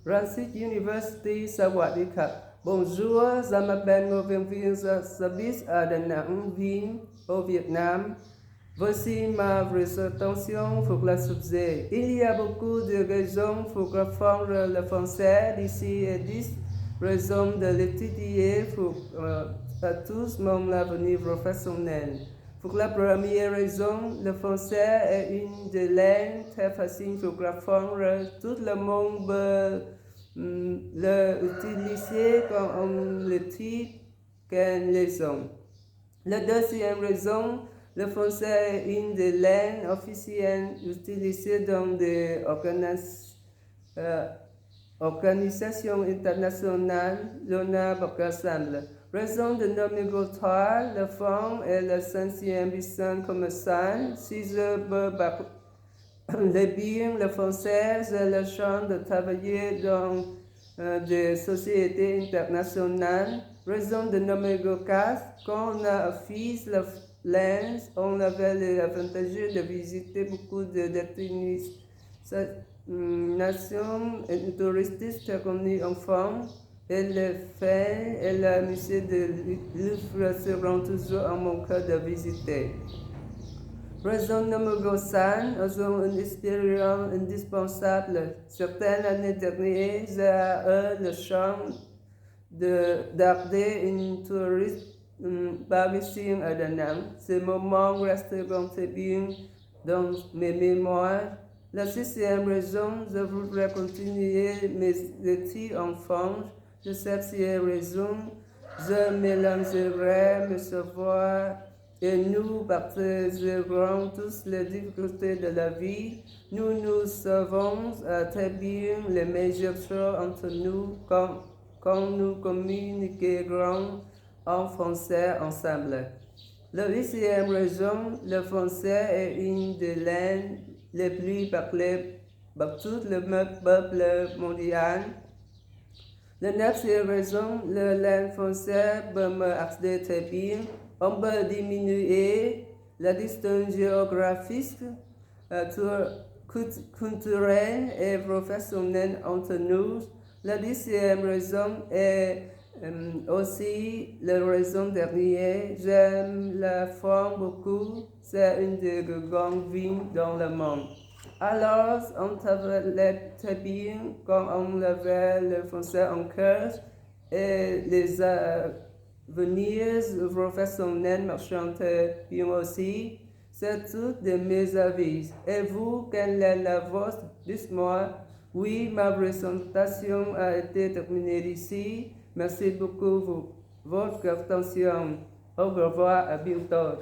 Ransit University, Sawadika. Bonjour, je m'appelle Ngô Viên j'habite à Đà Nẵng, Vinh, au Vietnam. Voici ma présentation pour le sujet. Il y a beaucoup de raisons pour apprendre le français d'ici et 10 raisons de l'étudier pour à tous mon avenir professionnel. Pour la première raison, le français est une des langues très faciles pour apprendre. Tout le monde peut l'utiliser quand on l'étudie qu'une leçon. La deuxième raison, le français est une des langues officielles utilisées dans des organisations internationales. L'on a beaucoup ensemble. Raison de numéro 3, le franc est la 5e puissance commerciale. Si je peux le bien le français, j'ai la chance de travailler dans des sociétés internationales. Raison de numéro 4, quand on a affiché la langue, on avait l'avantage de visiter beaucoup de destinations touristiques reconnues en France. Et les faits et le musée de Louvre seront toujours en mon cœur de visiter. Raison numéro 5, ils ont une expérience indispensable. Certaines années dernières, j'ai eu la chance d'aborder une touriste parisien à Da Nang. Ces moments resteront très bien dans mes mémoires. La sixième raison, je voudrais continuer mes études en France. De cette raison, je mélangerai mes savoirs et nous partagerons tous les difficultés de la vie. Nous savons très bien les meilleures choses entre nous quand nous communiquerons en français ensemble. La huitième raison, le français est une des langues les plus parlées par tout le peuple mondial. La neuvième raison, la langue française peut m'aider très bien. On peut diminuer la distance géographique, culturelle et professionnelle entre nous. La dixième raison est aussi la raison dernière. J'aime la France beaucoup. C'est une des grandes villes dans le monde. Alors, on travaillait très bien quand on avait le français en cœur et les avenirs professionnels marchant très bien aussi. C'est tout de mes avis. Et vous, quelle est la vôtre? Dites-moi. Oui, ma présentation a été terminée ici. Merci beaucoup pour votre attention. Au revoir, à bientôt.